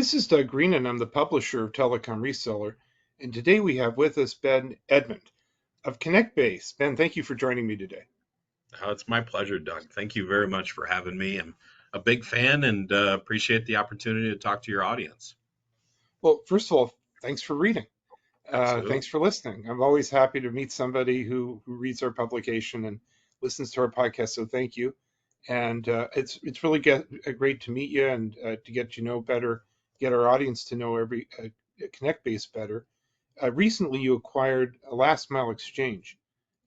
This is Doug Green, and I'm the publisher of Telecom Reseller. And today we have with us Ben Edmond of Connectbase. Ben, thank you for joining me today. It's my pleasure, Doug. Thank you very much for having me. I'm a big fan and appreciate the opportunity to talk to your audience. Well, first of all, thanks for reading. Absolutely. Thanks for listening. I'm always happy to meet somebody who reads our publication and listens to our podcast, so thank you. And it's really great to meet you and to get you know better, get our audience to know Connectbase better. Recently, you acquired a last mile exchange,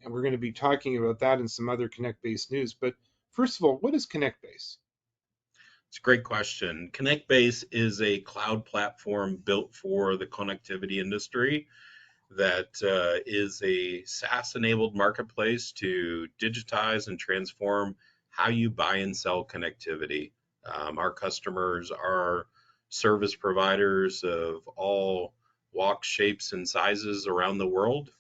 and we're going to be talking about that and some other Connectbase news. But first of all, what is Connectbase? It's a great question. Connectbase is a cloud platform built for the connectivity industry that is a SaaS-enabled marketplace to digitize and transform how you buy and sell connectivity. Our customers are service providers of all walks, shapes, and sizes around the world,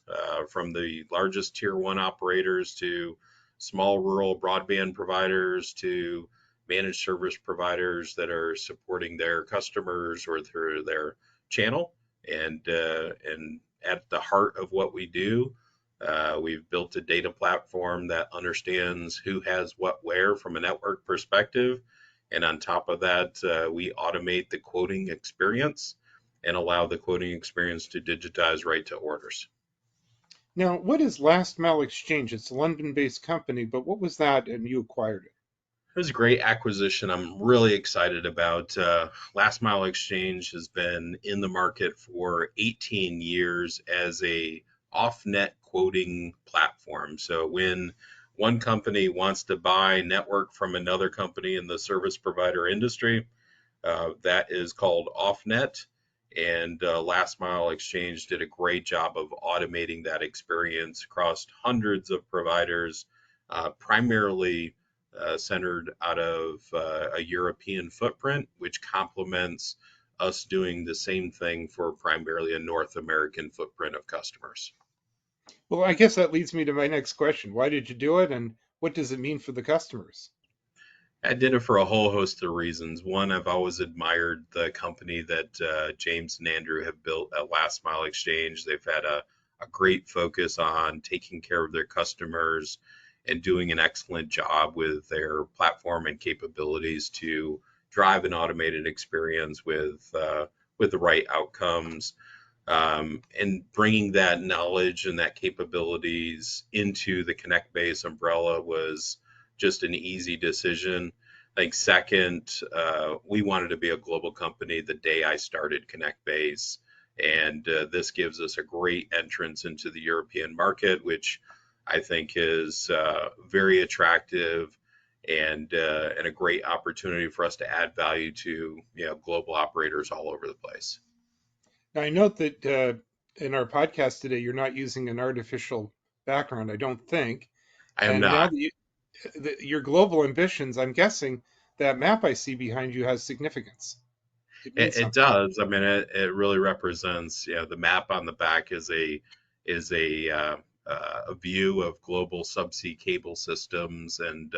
from the largest tier one operators to small rural broadband providers to managed service providers that are supporting their customers or through their channel. And at the heart of what we do, we've built a data platform that understands who has what where from a network perspective. And on top of that, we automate the quoting experience and allow the quoting experience to digitize right to orders. Now, what is Last Mile Exchange? It's a London-based company, but what was that and you acquired it? It was a great acquisition. I'm really excited about. Last Mile Exchange has been in the market for 18 years as a off-net quoting platform. So when one company wants to buy network from another company in the service provider industry, that is called off-net. And Last Mile Exchange did a great job of automating that experience across hundreds of providers, primarily centered out of a European footprint, which complements us doing the same thing for primarily a North American footprint of customers. Well, I guess that leads me to my next question. Why did you do it, and what does it mean for the customers? I did it for a whole host of reasons. One, I've always admired the company that James and Andrew have built at Last Mile Exchange. They've had a great focus on taking care of their customers and doing an excellent job with their platform and capabilities to drive an automated experience with the right outcomes. And bringing that knowledge and that capabilities into the Connectbase umbrella was just an easy decision. I think second, we wanted to be a global company the day I started Connectbase, and this gives us a great entrance into the European market, which I think is very attractive and a great opportunity for us to add value to global operators all over the place. Now, I note that in our podcast today, you're not using an artificial background, I don't think. I am And now not. that your global ambitions, I'm guessing that map I see behind you has significance. It means It something. does. I mean, it really represents. The map on the back is a view of global subsea cable systems, and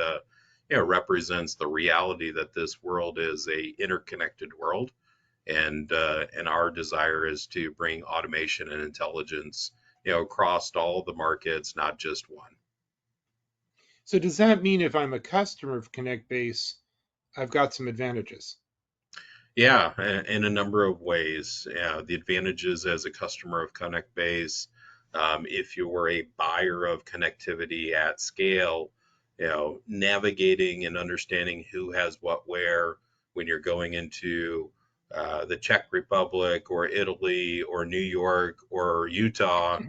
represents the reality that this world is a interconnected world, and our desire is to bring automation and intelligence, across all the markets, not just one. So does that mean if I'm a customer of Connectbase, I've got some advantages? Yeah, in a number of ways. Yeah, the advantages as a customer of Connectbase, if you were a buyer of connectivity at scale, navigating and understanding who has what where when you're going into the Czech Republic or Italy or New York or Utah,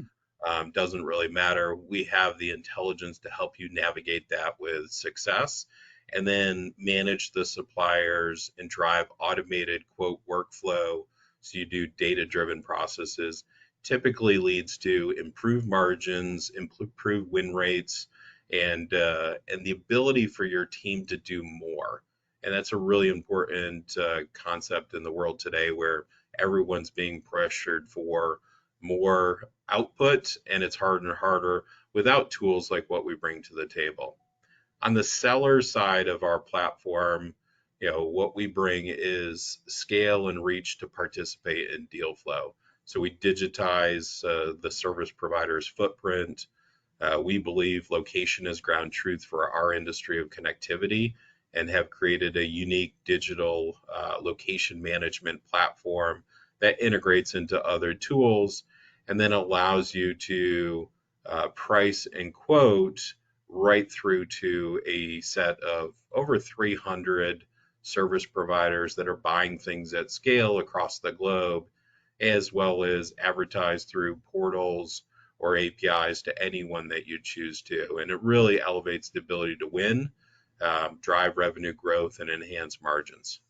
doesn't really matter. We have the intelligence to help you navigate that with success, and then manage the suppliers and drive automated quote workflow. So you do data driven processes, typically leads to improved margins, improved win rates, and the ability for your team to do more. And that's a really important concept in the world today, where everyone's being pressured for more output, and it's harder and harder without tools like what we bring to the table. On the seller side of our platform, what we bring is scale and reach to participate in deal flow. So we digitize the service provider's footprint. We believe location is ground truth for our industry of connectivity and have created a unique digital location management platform that integrates into other tools and then allows you to price and quote right through to a set of over 300 service providers that are buying things at scale across the globe, as well as advertise through portals or APIs to anyone that you choose to. And it really elevates the ability to win, drive revenue growth, and enhance margins.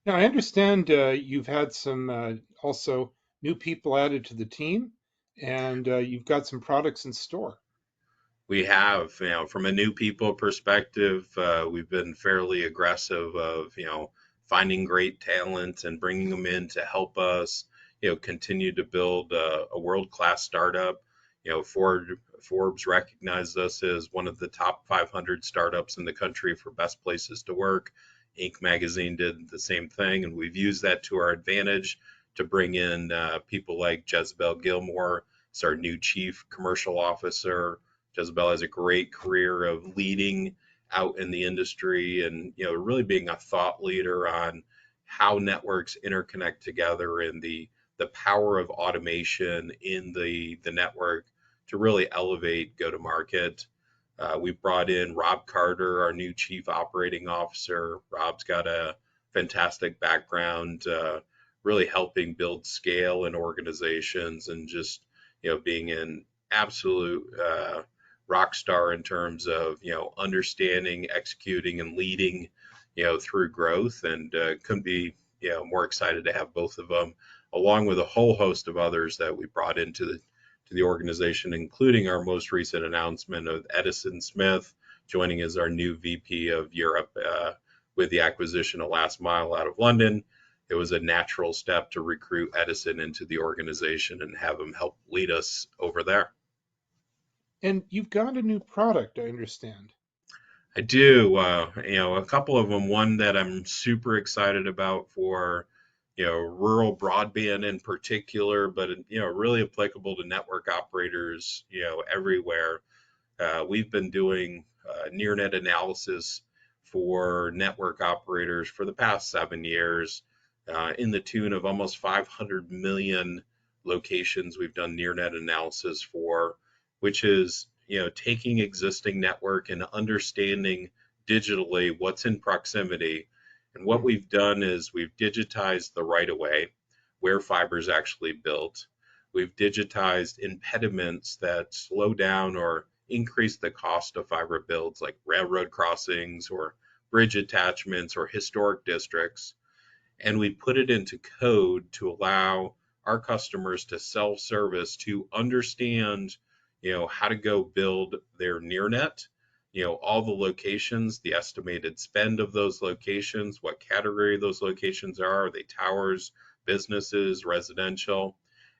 Now, I understand you've had some also new people added to the team, and you've got some products in store. We have, from a new people perspective, we've been fairly aggressive of, finding great talent and bringing them in to help us, continue to build a world-class startup. Forbes recognized us as one of the top 500 startups in the country for best places to work. Inc. magazine did the same thing, and we've used that to our advantage to bring in people like Jezebel Gilmore as our new chief commercial officer. Jezebel has a great career of leading out in the industry and really being a thought leader on how networks interconnect together and the power of automation in the network to really elevate go to market. We brought in Rob Carter, our new chief operating officer. Rob's got a fantastic background, really helping build scale in organizations and just being an absolute rock star in terms of understanding, executing, and leading through growth. And couldn't be more excited to have both of them, along with a whole host of others that we brought into the organization, including our most recent announcement of Edison Smith joining as our new VP of Europe with the acquisition of Last Mile out of London. It was a natural step to recruit Edison into the organization and have him help lead us over there. And you've got a new product, I understand. I do, a couple of them. One that I'm super excited about for rural broadband in particular, but really applicable to network operators everywhere. We've been doing near net analysis for network operators for the past 7 years, in the tune of almost 500 million locations we've done near net analysis for, which is taking existing network and understanding digitally what's in proximity. And what we've done is we've digitized the right of way where fiber is actually built. We've digitized impediments that slow down or increase the cost of fiber builds, like railroad crossings or bridge attachments or historic districts. And we put it into code to allow our customers to self-service, to understand how to go build their near net, all the locations, the estimated spend of those locations, what category those locations are they towers, businesses, residential,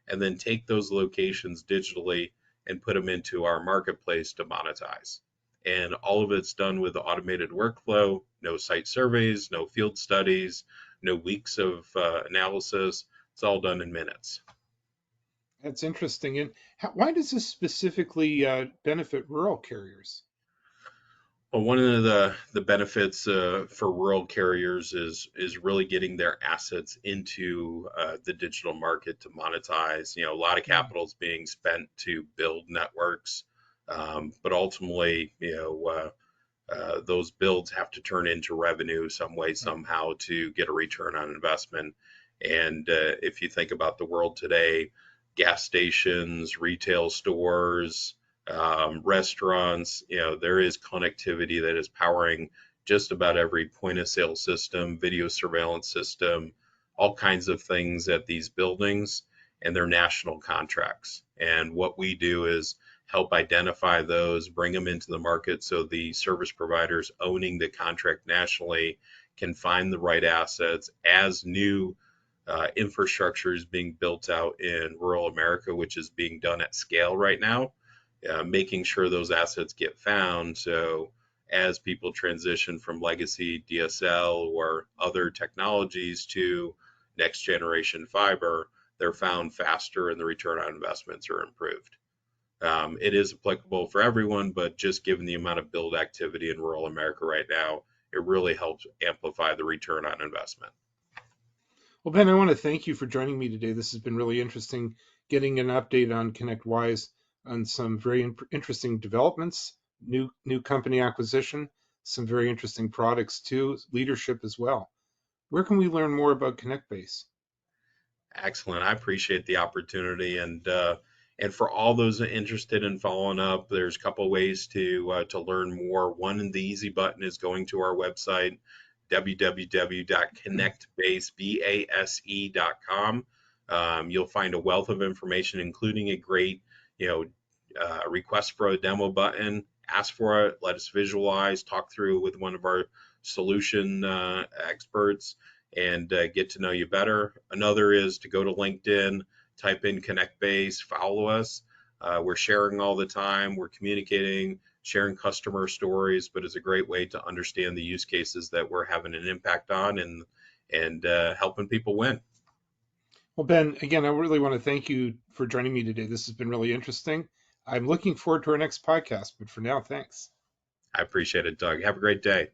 and then take those locations digitally and put them into our marketplace to monetize. And all of it's done with automated workflow, no site surveys, no field studies, no weeks of analysis. It's all done in minutes. That's interesting. And why does this specifically benefit rural carriers? Well, one of the benefits for rural carriers is really getting their assets into the digital market to monetize. A lot of capital is being spent to build networks, but ultimately, those builds have to turn into revenue some way, somehow, to get a return on investment. And if you think about the world today, gas stations, retail stores, restaurants, there is connectivity that is powering just about every point of sale system, video surveillance system, all kinds of things at these buildings, and they're national contracts. And what we do is help identify those, bring them into the market so the service providers owning the contract nationally can find the right assets as new infrastructure is being built out in rural America, which is being done at scale right now, making sure those assets get found. So as people transition from legacy DSL or other technologies to next generation fiber, they're found faster and the return on investments are improved. It is applicable for everyone, but just given the amount of build activity in rural America right now, it really helps amplify the return on investment. Well, Ben, I want to thank you for joining me today. This has been really interesting, getting an update on ConnectWise on some very interesting developments, new company acquisition, some very interesting products too, leadership as well. Where can we learn more about Connectbase? Excellent. I appreciate the opportunity, and for all those interested in following up, there's a couple ways to learn more. One, the easy button is going to our website, www.connectbase.com. You'll find a wealth of information, including a great, request for a demo button. Ask for it, let us visualize, talk through with one of our solution experts, and get to know you better. Another is to go to LinkedIn, type in Connectbase, follow us. We're sharing all the time. We're communicating, sharing customer stories, but it's a great way to understand the use cases that we're having an impact on and helping people win. Well, Ben, again, I really want to thank you for joining me today. This has been really interesting. I'm looking forward to our next podcast, but for now, thanks. I appreciate it, Doug. Have a great day.